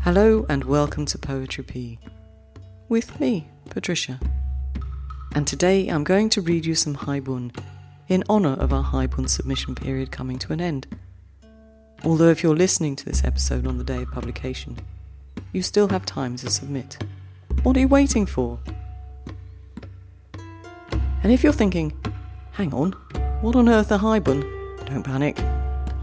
Hello and welcome to Poetry Pea, with me, Patricia. And today I'm going to read you some Haibun, in honour of our Haibun submission period coming to an end. Although if you're listening to this episode on the day of publication, you still have time to submit. What are you waiting for? And if you're thinking, hang on, what on earth are Haibun? Don't panic.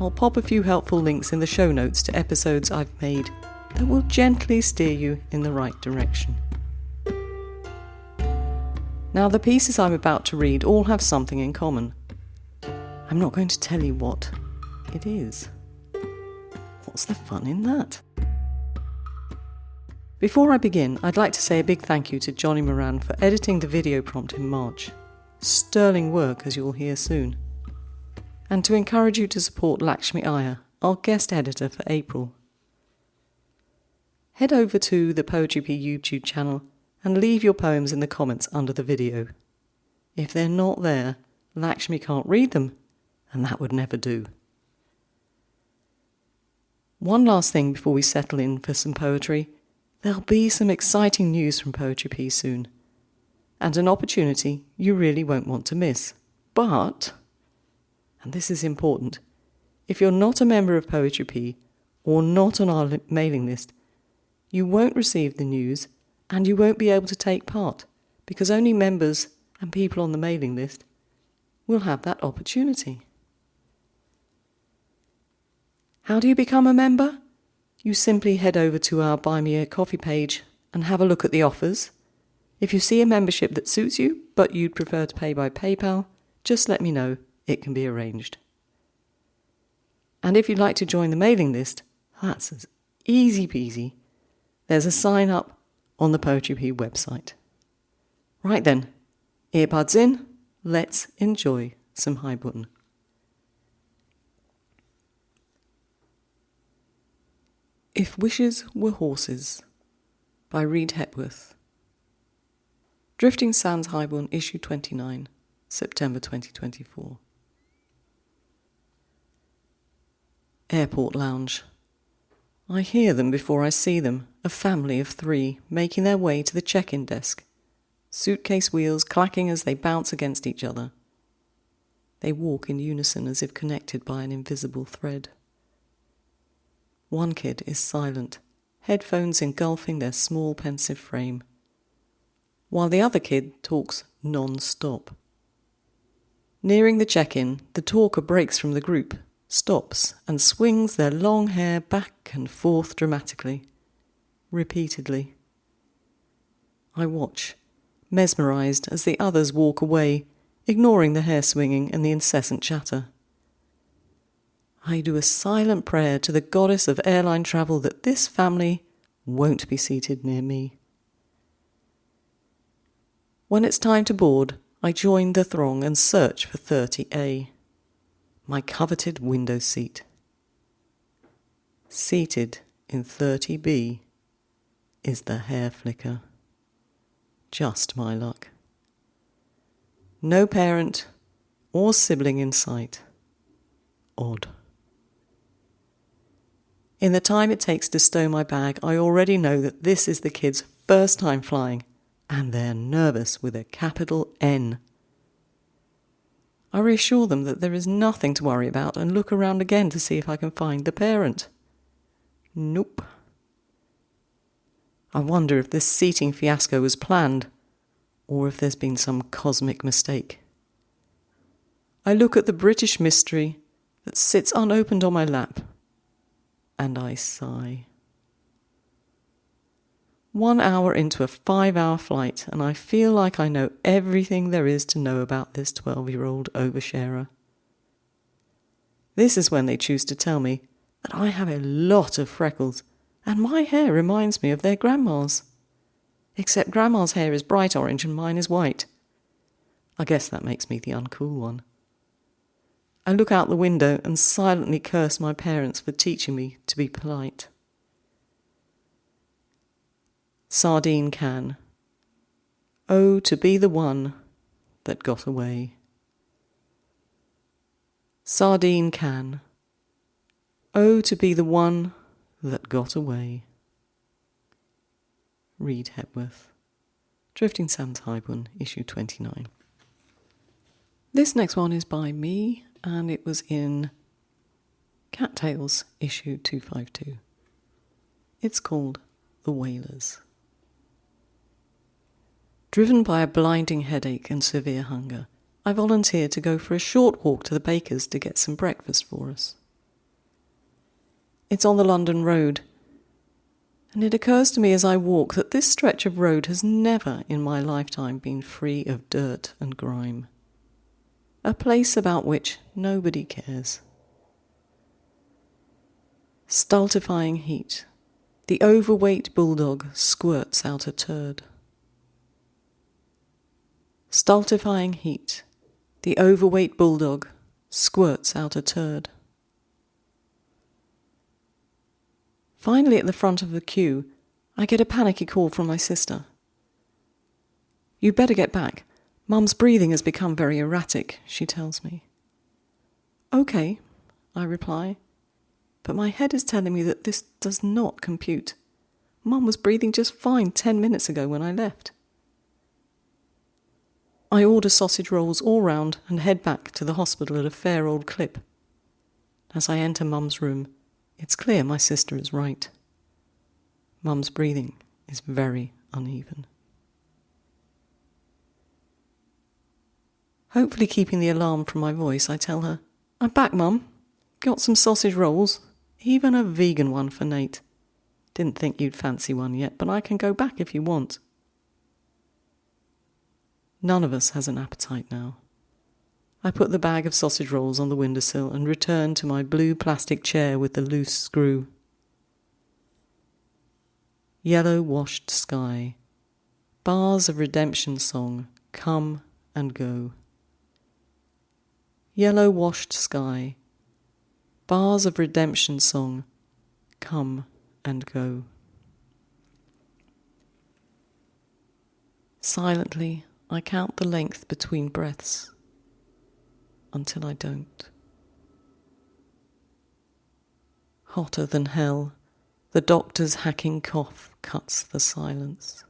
I'll pop a few helpful links in the show notes to episodes I've made that will gently steer you in the right direction. Now, the pieces I'm about to read all have something in common. I'm not going to tell you what it is. What's the fun in that? Before I begin, I'd like to say a big thank you to Johnny Moran for editing the video prompt in March. Sterling work, as you'll hear soon. And to encourage you to support Lakshmi Iyer, our guest editor for April. Head over to the Poetry Pea YouTube channel and leave your poems in the comments under the video. If they're not there, Lakshmi can't read them, and that would never do. One last thing before we settle in for some poetry. There'll be some exciting news from Poetry Pea soon, and an opportunity you really won't want to miss. But, and this is important, if you're not a member of Poetry Pea or not on our mailing list, you won't receive the news and you won't be able to take part, because only members and people on the mailing list will have that opportunity. How do you become a member? You simply head over to our Buy Me a Coffee page and have a look at the offers. If you see a membership that suits you, but you'd prefer to pay by PayPal, just let me know. It can be arranged. And if you'd like to join the mailing list, that's as easy peasy. There's a sign up on the Poetry Pea website. Right then, earbuds in, let's enjoy some Haibun. If Wishes Were Horses by Reid Hepworth. Drifting Sands Haibun, issue 29, September 2024. Airport lounge. I hear them before I see them, a family of 3 making their way to the check-in desk, suitcase wheels clacking as they bounce against each other. They walk in unison as if connected by an invisible thread. One kid is silent, headphones engulfing their small pensive frame, while the other kid talks non-stop. Nearing the check-in, the talker breaks from the group, stops and swings their long hair back and forth dramatically, repeatedly. I watch, mesmerised as the others walk away, ignoring the hair swinging and the incessant chatter. I do a silent prayer to the goddess of airline travel that this family won't be seated near me. When it's time to board, I join the throng and search for 30A. My coveted window seat. Seated in 30B is the hair flicker. Just my luck. No parent or sibling in sight. Odd. In the time it takes to stow my bag, I already know that this is the kids' first time flying, and they're nervous with a capital N. I reassure them that there is nothing to worry about and look around again to see if I can find the parent. Nope. I wonder if this seating fiasco was planned, or if there's been some cosmic mistake. I look at the British mystery that sits unopened on my lap, and I sigh. 1 hour into a 5-hour flight, and I feel like I know everything there is to know about this 12-year-old oversharer. This is when they choose to tell me that I have a lot of freckles, and my hair reminds me of their grandma's. Except grandma's hair is bright orange and mine is white. I guess that makes me the uncool one. I look out the window and silently curse my parents for teaching me to be polite. Sardine can. Oh, to be the one that got away. Sardine can. Oh, to be the one that got away. Reid Hepworth. Drifting Sands Haibun, issue 29. This next one is by me, and it was in Cattails, issue 252. It's called The Wailers. Driven by a blinding headache and severe hunger, I volunteered to go for a short walk to the baker's to get some breakfast for us. It's on the London Road, and it occurs to me as I walk that this stretch of road has never in my lifetime been free of dirt and grime. A place about which nobody cares. Stultifying heat. The overweight bulldog squirts out a turd. Stultifying heat. The overweight bulldog squirts out a turd. Finally, at the front of the queue, I get a panicky call from my sister. "You'd better get back. Mum's breathing has become very erratic," she tells me. "Okay," I reply, but my head is telling me that this does not compute. Mum was breathing just fine 10 minutes ago when I left. I order sausage rolls all round and head back to the hospital at a fair old clip. As I enter Mum's room, it's clear my sister is right. Mum's breathing is very uneven. Hopefully keeping the alarm from my voice, I tell her, "I'm back, Mum. Got some sausage rolls, even a vegan one for Nate. Didn't think you'd fancy one yet, but I can go back if you want." None of us has an appetite now. I put the bag of sausage rolls on the windowsill and return to my blue plastic chair with the loose screw. Yellow washed sky. Bars of redemption song come and go. Yellow washed sky. Bars of redemption song come and go. Silently, I count the length between breaths until I don't. Hotter than hell, the doctor's hacking cough cuts the silence.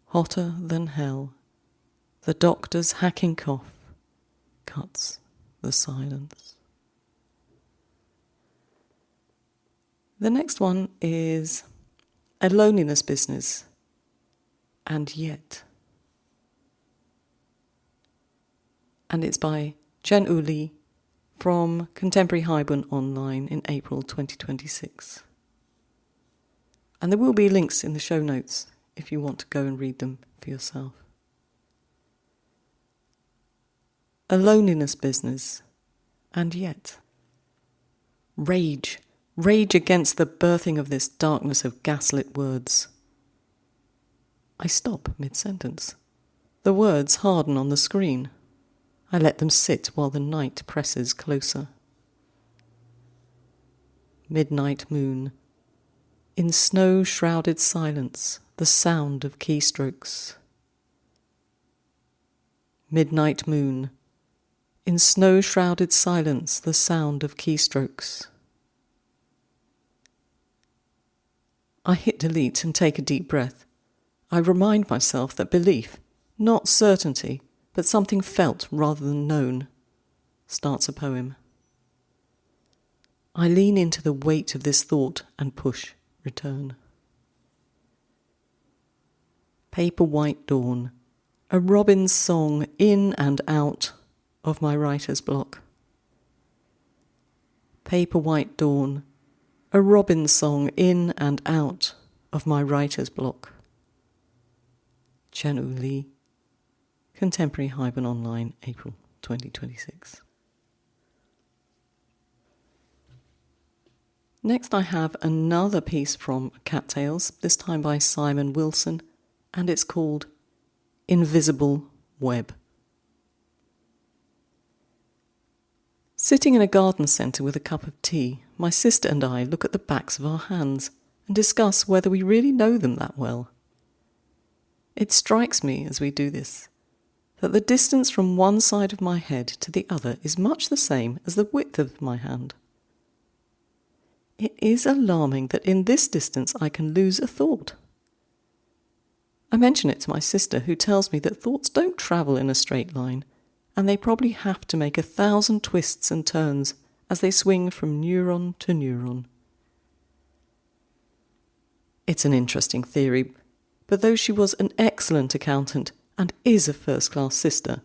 Hotter than hell, the doctor's hacking cough cuts the silence. The next one is A Loneliness Business, and Yet. And it's by Chen-ou from Contemporary Haibun online in April 2026. And there will be links in the show notes if you want to go and read them for yourself. A Loneliness Business, and Yet. Rage against the birthing of this darkness of gaslit words. I stop mid-sentence. The words harden on the screen. I let them sit while the night presses closer. Midnight moon. In snow-shrouded silence, the sound of keystrokes. Midnight moon. In snow-shrouded silence, the sound of keystrokes. I hit delete and take a deep breath. I remind myself that belief, not certainty, but something felt rather than known, starts a poem. I lean into the weight of this thought and push return. Paper white dawn, a robin's song in and out of my writer's block. Paper white dawn, a robin's song in and out of my writer's block. Chen-ou, Contemporary Haibun online, April 2026. Next I have another piece from Cattails, this time by Simon Wilson, and it's called Invisible Web. Sitting in a garden centre with a cup of tea, my sister and I look at the backs of our hands and discuss whether we really know them that well. It strikes me as we do this that the distance from one side of my head to the other is much the same as the width of my hand. It is alarming that in this distance I can lose a thought. I mention it to my sister, who tells me that thoughts don't travel in a straight line, and they probably have to make 1,000 twists and turns as they swing from neuron to neuron. It's an interesting theory, but though she was an excellent accountant and is a first-class sister,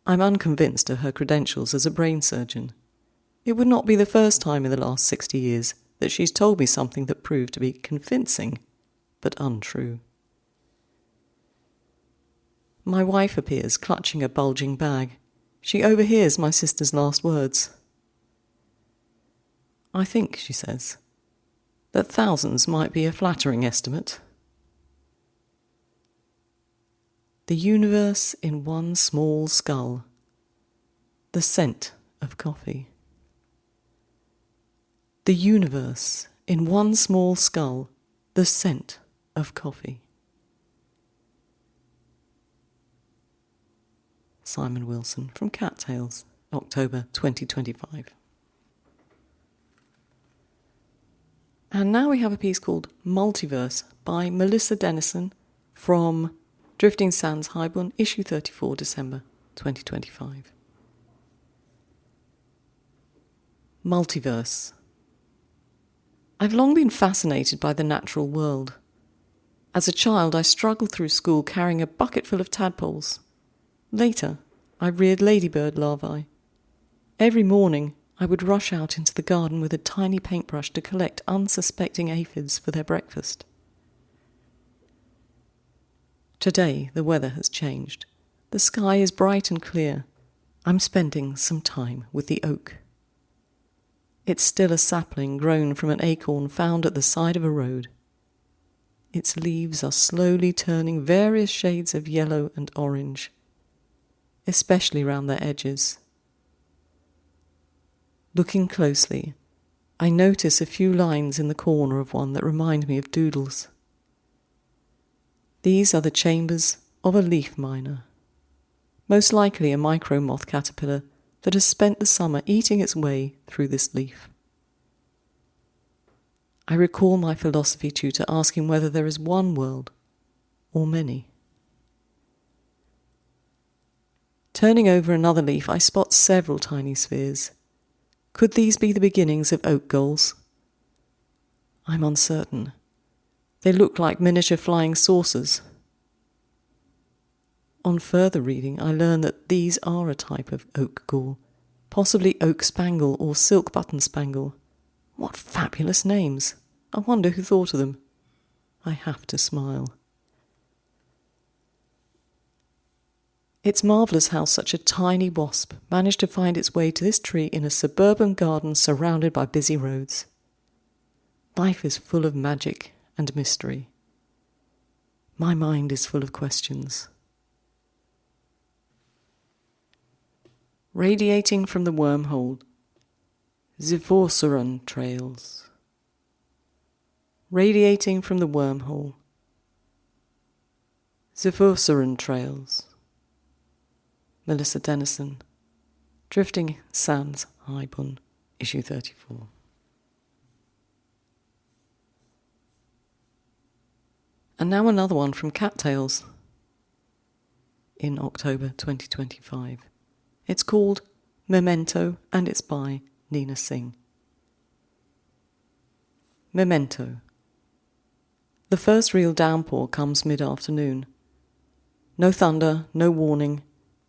I'm unconvinced of her credentials as a brain surgeon. It would not be the first time in the last 60 years that she's told me something that proved to be convincing, but untrue. My wife appears, clutching a bulging bag. She overhears my sister's last words. I think, she says, that thousands might be a flattering estimate. The universe in one small skull. The scent of coffee. The universe in one small skull. The scent of coffee. Simon Wilson from Cattails, October 2025. And now we have a piece called Multiverse by Melissa Dennison from Drifting Sands Haibun, issue 34, December 2025. Multiverse. I've long been fascinated by the natural world. As a child, I struggled through school carrying a bucket full of tadpoles. Later, I reared ladybird larvae. Every morning, I would rush out into the garden with a tiny paintbrush to collect unsuspecting aphids for their breakfast. Today, the weather has changed. The sky is bright and clear. I'm spending some time with the oak. It's still a sapling grown from an acorn found at the side of a road. Its leaves are slowly turning various shades of yellow and orange, especially round their edges. Looking closely, I notice a few lines in the corner of one that remind me of doodles. These are the chambers of a leaf miner, most likely a micro-moth caterpillar that has spent the summer eating its way through this leaf. I recall my philosophy tutor asking whether there is one world or many. Turning over another leaf, I spot several tiny spheres. Could these be the beginnings of oak galls? I'm uncertain. They look like miniature flying saucers. On further reading, I learn that these are a type of oak gall, possibly oak spangle or silk button spangle. What fabulous names! I wonder who thought of them. I have to smile. It's marvellous how such a tiny wasp managed to find its way to this tree in a suburban garden surrounded by busy roads. Life is full of magic and mystery. My mind is full of questions. Radiating from the wormhole, Zivorsaran trails. Radiating from the wormhole, Zivorsaran trails. Melissa Dennison, Drifting Sands Haibun, issue 34. And now another one from Cattails in October 2025. It's called Memento and it's by Neena Singh. Memento. The first real downpour comes mid-afternoon. No thunder, no warning,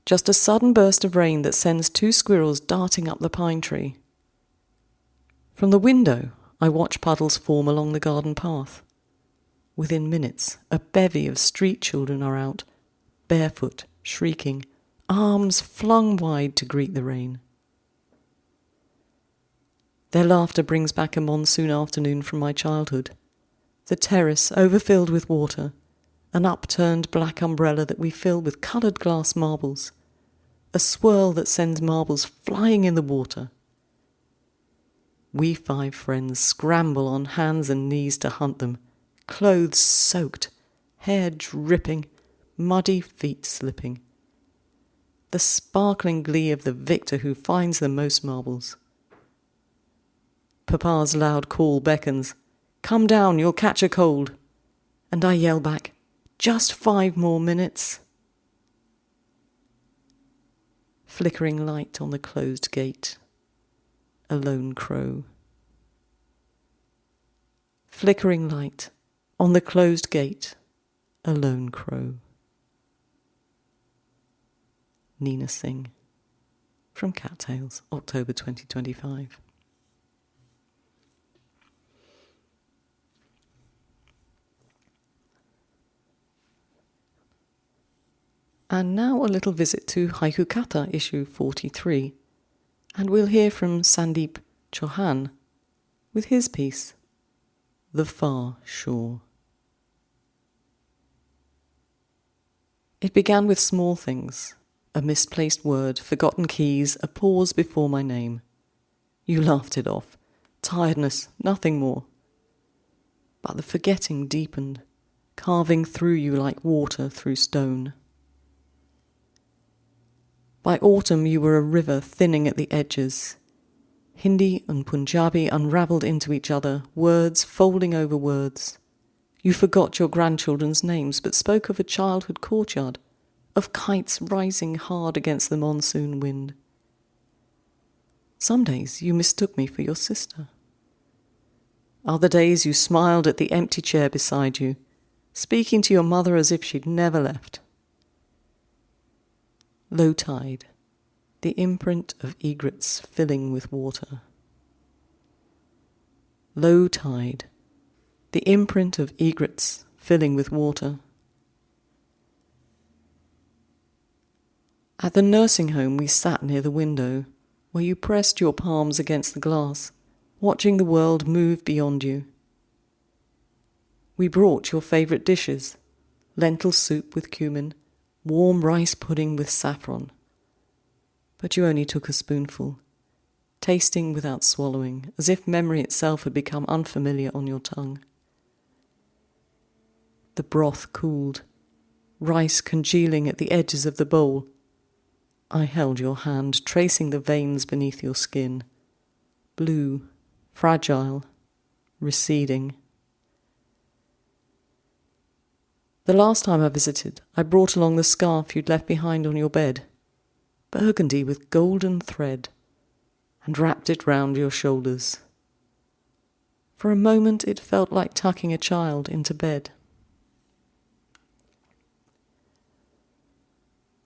just a sudden burst of rain that sends 2 squirrels darting up the pine tree. From the window, I watch puddles form along the garden path. Within minutes, a bevy of street children are out, barefoot, shrieking, arms flung wide to greet the rain. Their laughter brings back a monsoon afternoon from my childhood. The terrace overfilled with water, an upturned black umbrella that we fill with coloured glass marbles, a swirl that sends marbles flying in the water. We 5 friends scramble on hands and knees to hunt them, clothes soaked, hair dripping, muddy feet slipping. The sparkling glee of the victor who finds the most marbles. Papa's loud call beckons. Come down, you'll catch a cold. And I yell back, just 5 more minutes. Flickering light on the closed gate. A lone crow. Flickering light on the closed gate. A lone crow. Neena Singh. From Cattails, October 2025. And now a little visit to haikuKATHA issue 43, and we'll hear from Sandip Chauhan with his piece, The Far Shore. It began with small things, a misplaced word, forgotten keys, a pause before my name. You laughed it off. Tiredness, nothing more. But the forgetting deepened, carving through you like water through stone. By autumn you were a river thinning at the edges. Hindi and Punjabi unravelled into each other, words folding over words. You forgot your grandchildren's names, but spoke of a childhood courtyard, of kites rising hard against the monsoon wind. Some days you mistook me for your sister. Other days you smiled at the empty chair beside you, speaking to your mother as if she'd never left. Low tide, the imprint of egrets filling with water. Low tide, the imprint of egrets filling with water. At the nursing home we sat near the window, where you pressed your palms against the glass, watching the world move beyond you. We brought your favourite dishes, lentil soup with cumin, warm rice pudding with saffron. But you only took a spoonful, tasting without swallowing, as if memory itself had become unfamiliar on your tongue. The broth cooled, rice congealing at the edges of the bowl. I held your hand, tracing the veins beneath your skin, blue, fragile, receding. The last time I visited, I brought along the scarf you'd left behind on your bed, burgundy with golden thread, and wrapped it round your shoulders. For a moment it felt like tucking a child into bed.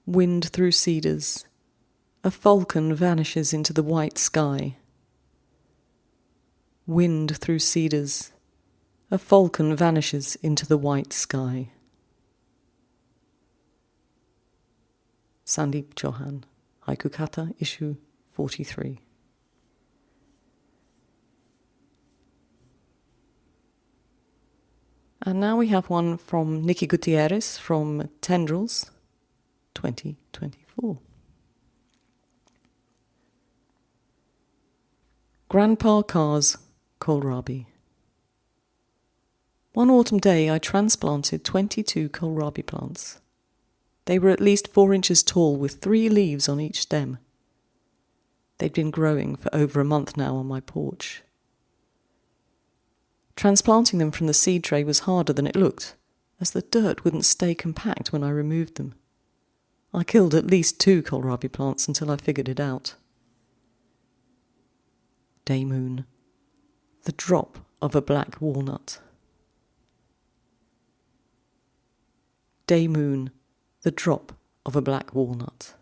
Wind through cedars, a falcon vanishes into the white sky. Wind through cedars, a falcon vanishes into the white sky. Sandip Chauhan, haikuKATHA, issue 43. And now we have one from Nikki Gutierrez from Tendrils, 2024. Grandpa Carr's Kohlrabi. One autumn day I transplanted 22 Kohlrabi plants. They were at least 4 inches tall with 3 leaves on each stem. They'd been growing for over a month now on my porch. Transplanting them from the seed tray was harder than it looked, as the dirt wouldn't stay compact when I removed them. I killed at least 2 kohlrabi plants until I figured it out. Day moon, the drop of a black walnut. Day moon, the drop of a black walnut.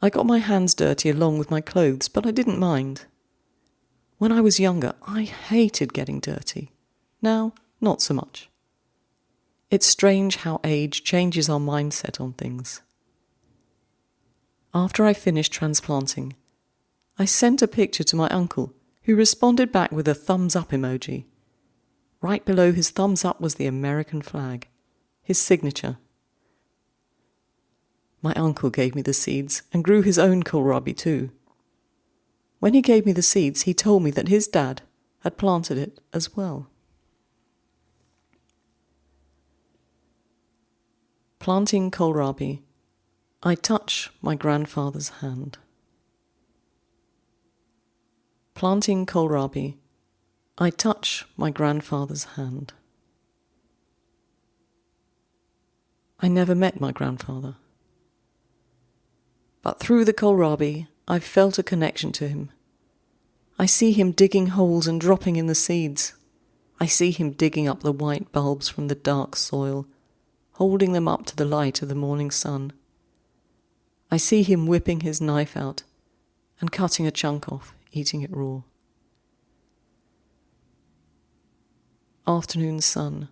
I got my hands dirty along with my clothes, but I didn't mind. When I was younger, I hated getting dirty. Now, not so much. It's strange how age changes our mindset on things. After I finished transplanting, I sent a picture to my uncle, who responded back with a thumbs up emoji. Right below his thumbs up was the American flag, his signature. My uncle gave me the seeds and grew his own kohlrabi too. When he gave me the seeds, he told me that his dad had planted it as well. Planting kohlrabi, I touch my grandfather's hand. planting kohlrabi, I touch my grandfather's hand. I never met my grandfather. But through the kohlrabi, I've felt a connection to him. I see him digging holes and dropping in the seeds. I see him digging up the white bulbs from the dark soil, holding them up to the light of the morning sun. I see him whipping his knife out and cutting a chunk off, eating it raw. Afternoon sun,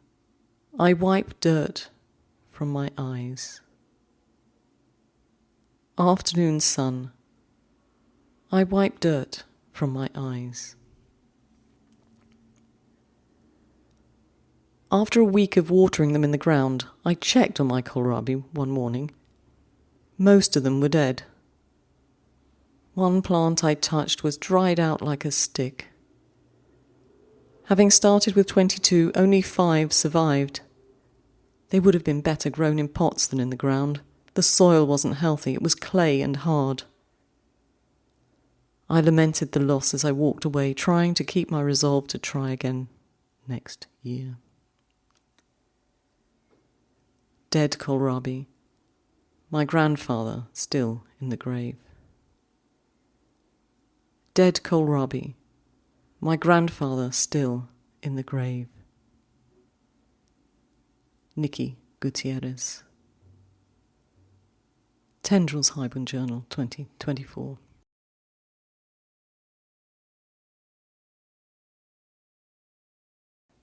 I wipe dirt from my eyes. Afternoon sun, I wipe dirt from my eyes. After a week of watering them in the ground, I checked on my kohlrabi one morning. Most of them were dead. One plant I touched was dried out like a stick. Having started with 22, only 5 survived. They would have been better grown in pots than in the ground. The soil wasn't healthy, it was clay and hard. I lamented the loss as I walked away, trying to keep my resolve to try again next year. Dead kohlrabi, my grandfather still in the grave. Dead kohlrabi, my grandfather still in the grave. Nikki Gutierrez. Tendrils Haibun Journal 2024.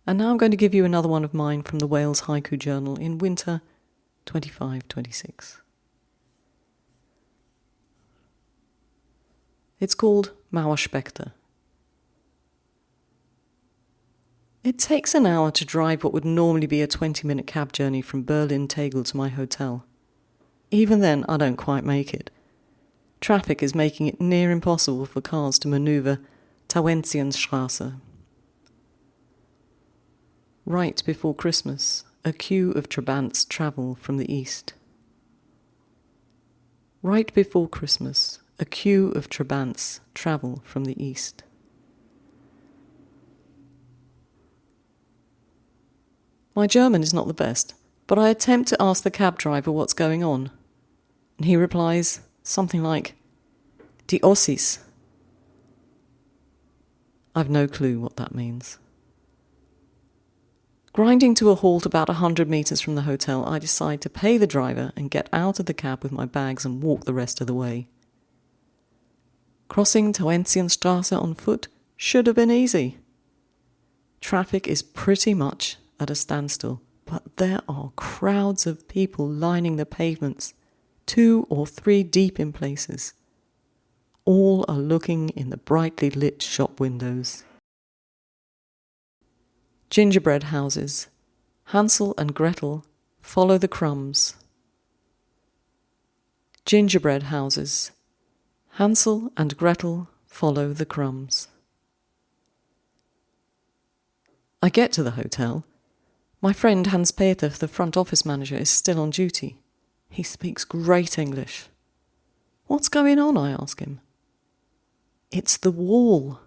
And now I'm going to give you another one of mine from the Wales Haiku Journal in winter 25-26. It's called Mauer Spechter. It takes an hour to drive what would normally be a 20-minute cab journey from Berlin-Tegel to my hotel. Even then, I don't quite make it. Traffic is making it near impossible for cars to manoeuvre Tauentzienstraße. Right before Christmas, a queue of Trabants travel from the east. Right before Christmas, a queue of Trabants travel from the east. My German is not the best, but I attempt to ask the cab driver what's going on. And he replies something like, "Die Ossis." I've no clue what that means. Grinding to a halt about 100 metres from the hotel, I decide to pay the driver and get out of the cab with my bags and walk the rest of the way. Crossing Tauentzienstraße on foot should have been easy. Traffic is pretty much at a standstill, but there are crowds of people lining the pavements, 2 or 3 deep in places. All are looking in the brightly lit shop windows. Gingerbread houses. Hansel and Gretel follow the crumbs. Gingerbread houses. Hansel and Gretel follow the crumbs. I get to the hotel. My friend Hans-Peter, the front office manager, is still on duty. He speaks great English. "What's going on?" I ask him. "It's the wall."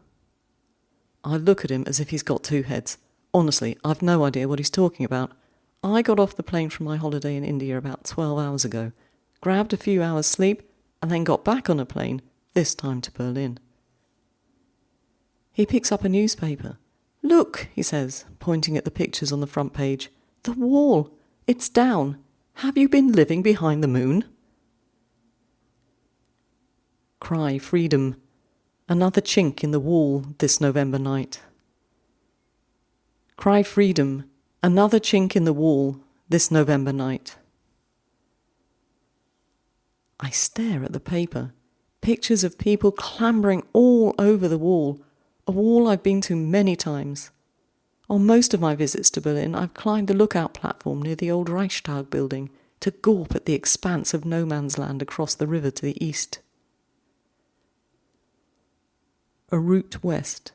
I look at him as if he's got 2 heads. Honestly, I've no idea what he's talking about. I got off the plane from my holiday in India about 12 hours ago, grabbed a few hours sleep, and then got back on a plane, this time to Berlin. He picks up a newspaper. "Look," he says, pointing at the pictures on the front page. "The wall! It's down! Have you been living behind the moon?" Cry freedom. Another chink in the wall this November night. Cry freedom. Another chink in the wall this November night. I stare at the paper. Pictures of people clambering all over the wall, a wall I've been to many times. On most of my visits to Berlin, I've climbed the lookout platform near the old Reichstag building to gawp at the expanse of no man's land across the river to the east. A route west.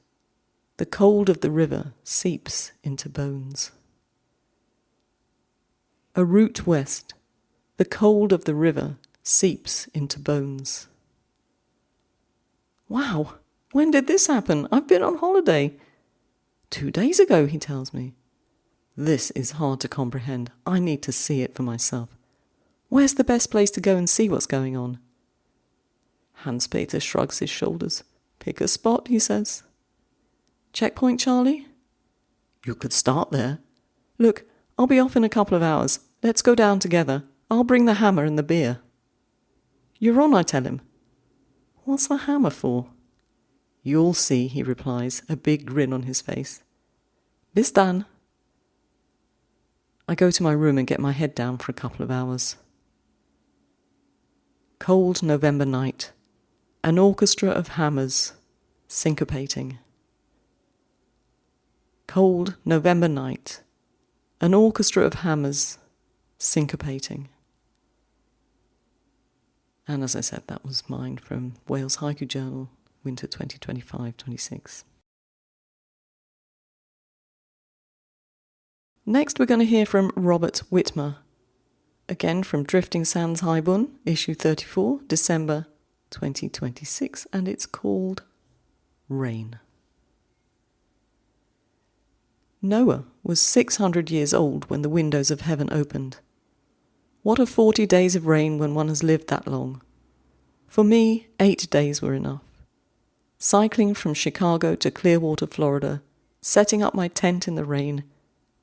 The cold of the river seeps into bones. A route west. The cold of the river seeps into bones. Wow, When did this happen? I've been on holiday. 2 days ago, he tells me. This is hard to comprehend. I need to see it for myself. Where's the best place to go and see what's going on? Hans-Peter shrugs his shoulders. Pick a spot, he says. Checkpoint, Charlie? You could start there. Look, I'll be off in a couple of hours. Let's go down together. I'll bring the hammer and the beer. You're on, I tell him. What's the hammer for? You'll see, he replies, a big grin on his face. Bis dann. I go to my room and get my head down for a couple of hours. Cold November night. An orchestra of hammers, syncopating. Cold November night. An orchestra of hammers, syncopating. And as I said, that was mine from Wales Haiku Journal, Winter 2025-26. Next we're going to hear from Robert Whitmer, again from Drifting Sands Haibun, issue 34, December 2026, and it's called Rain. Noah was 600 years old when the windows of heaven opened. What are 40 days of rain when one has lived that long? For me, 8 days were enough. Cycling from Chicago to Clearwater, Florida, setting up my tent in the rain,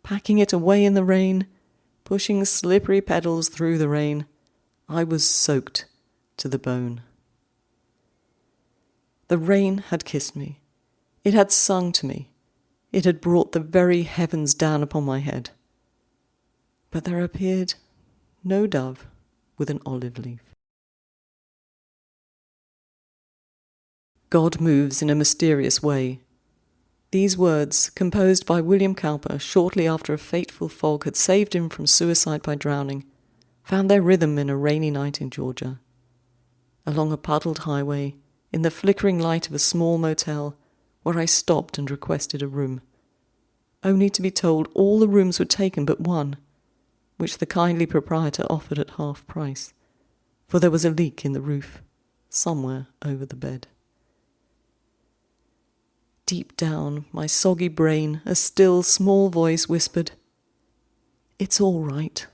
packing it away in the rain, pushing slippery pedals through the rain, I was soaked to the bone. The rain had kissed me. It had sung to me. It had brought the very heavens down upon my head. But there appeared no dove with an olive leaf. God moves in a mysterious way. These words, composed by William Cowper shortly after a fateful fog had saved him from suicide by drowning, found their rhythm in a rainy night in Georgia. Along a puddled highway, in the flickering light of a small motel, where I stopped and requested a room, only to be told all the rooms were taken but one, which the kindly proprietor offered at half price, for there was a leak in the roof, somewhere over the bed. Deep down, my soggy brain, a still, small voice whispered, "It's all right."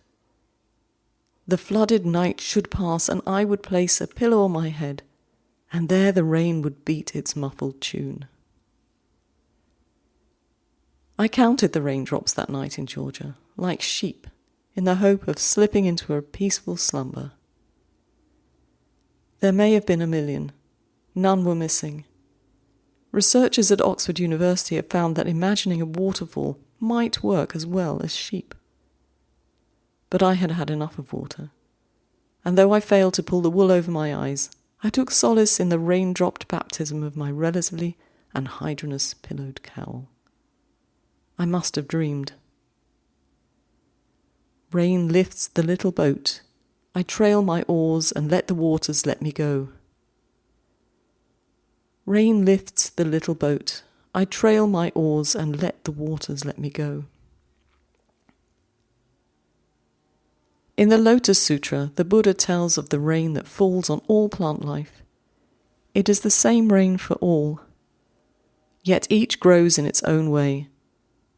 The flooded night should pass, and I would place a pillow on my head, and there the rain would beat its muffled tune. I counted the raindrops that night in Georgia, like sheep, in the hope of slipping into a peaceful slumber. There may have been 1,000,000. None were missing. Researchers at Oxford University have found that imagining a waterfall might work as well as sheep. But I had had enough of water, and though I failed to pull the wool over my eyes, I took solace in the rain-dropped baptism of my relatively anhydrous pillowed cowl. I must have dreamed. Rain lifts the little boat. I trail my oars and let the waters let me go. Rain lifts the little boat. I trail my oars and let the waters let me go. In the Lotus Sutra, the Buddha tells of the rain that falls on all plant life. It is the same rain for all. Yet each grows in its own way.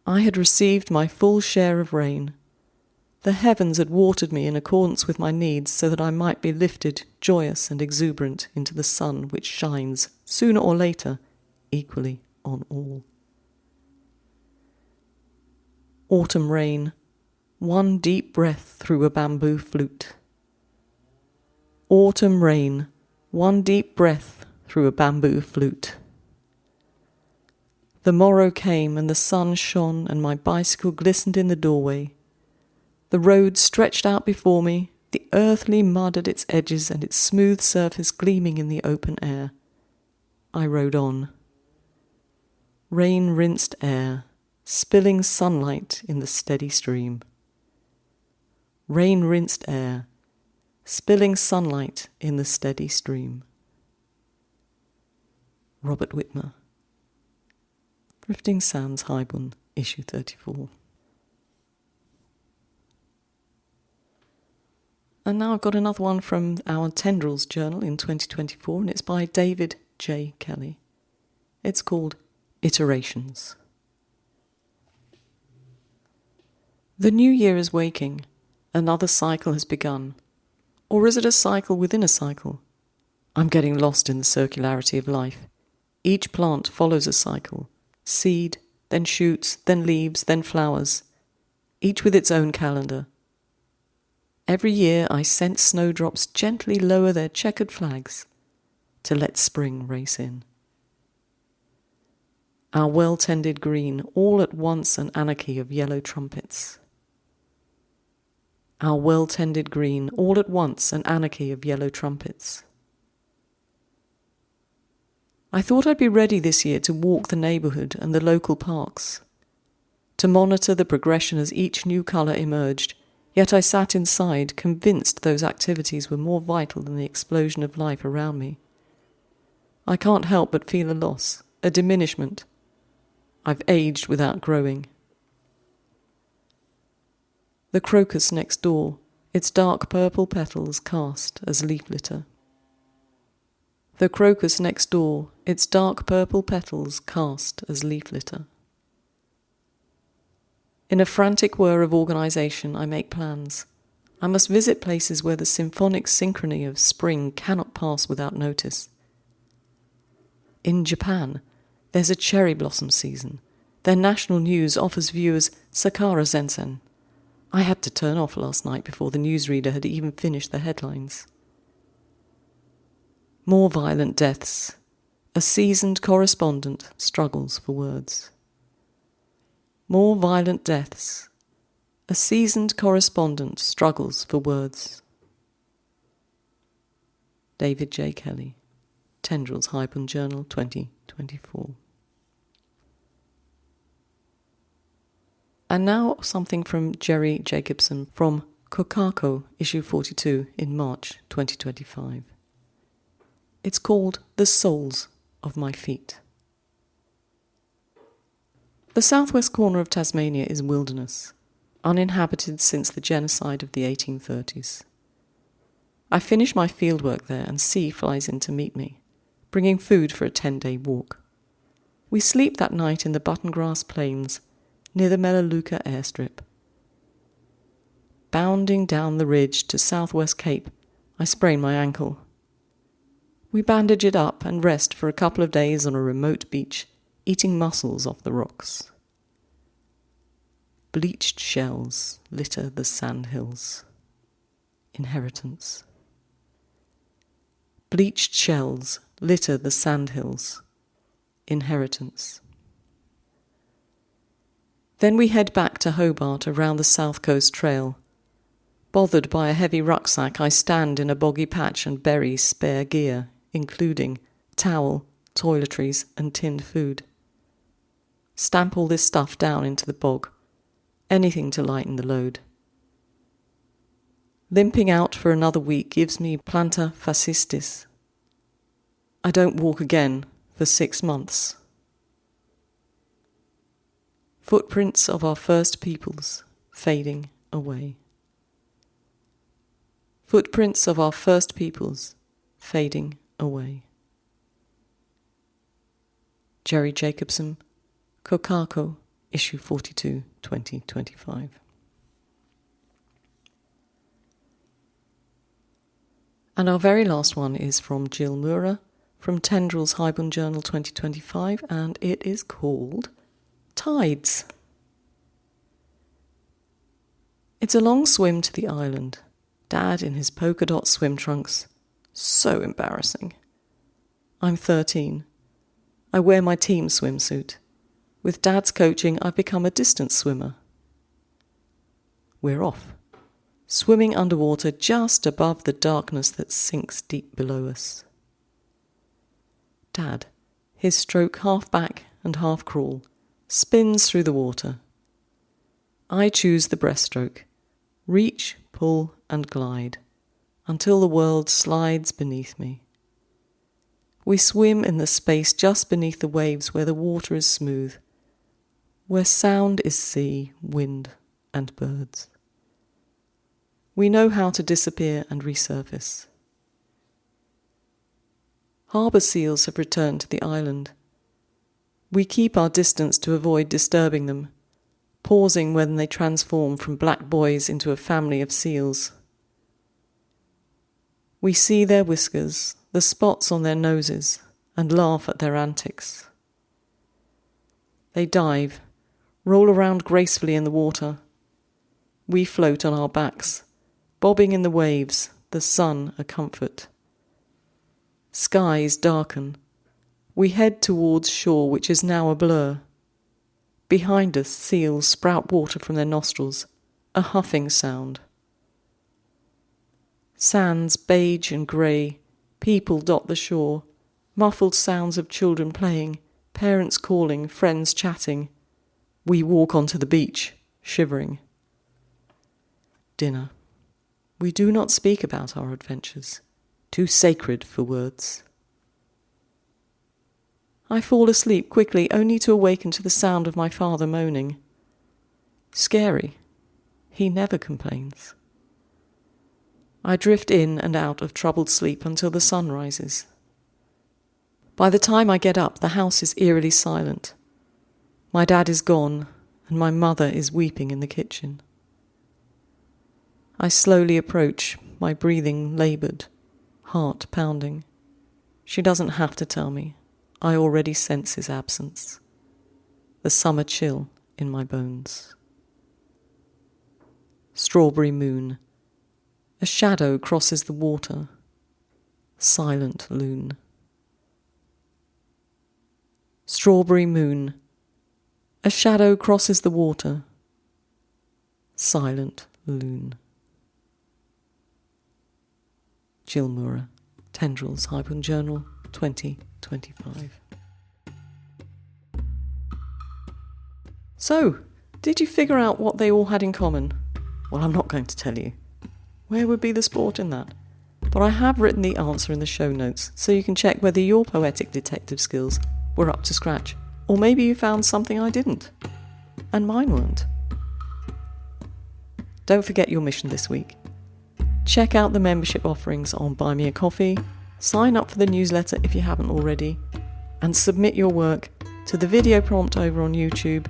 I had received my full share of rain. The heavens had watered me in accordance with my needs so that I might be lifted, joyous and exuberant, into the sun which shines, sooner or later, equally on all. Autumn rain, one deep breath through a bamboo flute. Autumn rain, one deep breath through a bamboo flute. The morrow came and the sun shone and my bicycle glistened in the doorway. The road stretched out before me, the earthly mud at its edges and its smooth surface gleaming in the open air. I rode on. Rain-rinsed air, spilling sunlight in the steady stream. Rain-rinsed air, spilling sunlight in the steady stream. Robert Whitmer. Drifting Sands Haibun, issue 34. And now I've got another one from our Tendrils journal in 2024, and it's by David J. Kelly. It's called Iterations. The new year is waking. Another cycle has begun. Or is it a cycle within a cycle? I'm getting lost in the circularity of life. Each plant follows a cycle. Seed, then shoots, then leaves, then flowers. Each with its own calendar. Every year I sense snowdrops gently lower their checkered flags to let spring race in. Our well-tended green, all at once an anarchy of yellow trumpets. Our well-tended green, all at once an anarchy of yellow trumpets. I thought I'd be ready this year to walk the neighbourhood and the local parks, to monitor the progression as each new colour emerged, yet I sat inside, convinced those activities were more vital than the explosion of life around me. I can't help but feel a loss, a diminishment. I've aged without growing. The crocus next door, its dark purple petals cast as leaf litter. The crocus next door, its dark purple petals cast as leaf litter. In a frantic whir of organisation, I make plans. I must visit places where the symphonic synchrony of spring cannot pass without notice. In Japan, there's a cherry blossom season. Their national news offers viewers Sakura Zensen. I had to turn off last night before the newsreader had even finished the headlines. More violent deaths. A seasoned correspondent struggles for words. More violent deaths. A seasoned correspondent struggles for words. David J. Kelly, Tendrils Haibun Journal 2024. And now something from Jerry Jacobson from haikuKATHA, issue 42 in March 2025. It's called The Soles of My Feet. The southwest corner of Tasmania is wilderness, uninhabited since the genocide of the 1830s. I finish my fieldwork there and C flies in to meet me, bringing food for a 10-day walk. We sleep that night in the buttongrass plains near the Melaleuca airstrip. Bounding down the ridge to southwest Cape, I sprain my ankle. We bandage it up and rest for a couple of days on a remote beach, eating mussels off the rocks. Bleached shells litter the sandhills. Inheritance. Bleached shells litter the sandhills. Inheritance. Then we head back to Hobart around the South Coast Trail. Bothered by a heavy rucksack, I stand in a boggy patch and bury spare gear, including towel, toiletries and tinned food. Stamp all this stuff down into the bog, anything to lighten the load. Limping out for another week gives me plantar fasciitis. I don't walk again for 6 months. Footprints of our first peoples fading away. Footprints of our first peoples fading away. Jerry Jacobson, haikuKATHA, issue 42, 2025. And our very last one is from Jill Mura, from Tendrils Haibun Journal 2025, and it is called Tides. It's a long swim to the island. Dad in his polka dot swim trunks. So embarrassing. I'm 13. I wear my team swimsuit. With Dad's coaching, I've become a distance swimmer. We're off, swimming underwater just above the darkness that sinks deep below us. Dad, his stroke half back and half crawl, spins through the water. I choose the breaststroke. Reach, pull and glide, until the world slides beneath me. We swim in the space just beneath the waves where the water is smooth, where sound is sea, wind and birds. We know how to disappear and resurface. Harbour seals have returned to the island. We keep our distance to avoid disturbing them, pausing when they transform from black boys into a family of seals. We see their whiskers, the spots on their noses, and laugh at their antics. They dive, roll around gracefully in the water. We float on our backs, bobbing in the waves, the sun a comfort. Skies darken. We head towards shore, which is now a blur. Behind us, seals sprout water from their nostrils, a huffing sound. Sands beige and grey, people dot the shore, muffled sounds of children playing, parents calling, friends chatting. We walk onto the beach, shivering. Dinner. We do not speak about our adventures, too sacred for words. I fall asleep quickly, only to awaken to the sound of my father moaning. Scary. He never complains. I drift in and out of troubled sleep until the sun rises. By the time I get up, the house is eerily silent. My dad is gone, and my mother is weeping in the kitchen. I slowly approach, my breathing laboured, heart pounding. She doesn't have to tell me. I already sense his absence. The summer chill in my bones. Strawberry moon. A shadow crosses the water. Silent loon. Strawberry moon. A shadow crosses the water. Silent loon. Jill Mura, Tendrils, Haibun Journal, 2025. So, did you figure out what they all had in common? Well, I'm not going to tell you. Where would be the sport in that? But I have written the answer in the show notes, so you can check whether your poetic detective skills were up to scratch, or maybe you found something I didn't, and mine weren't. Don't forget your mission this week. Check out the membership offerings on Buy Me a Coffee, sign up for the newsletter if you haven't already, and submit your work to the video prompt over on YouTube,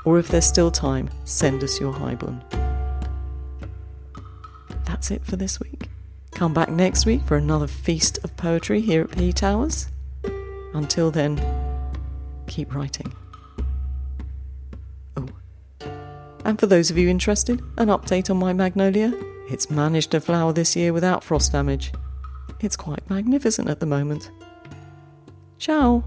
or if there's still time, send us your Haibun. That's it for this week. Come back next week for another feast of poetry here at Pea Towers. Until then, keep writing. Oh, and for those of you interested, an update on my magnolia. It's managed to flower this year without frost damage. It's quite magnificent at the moment. Ciao!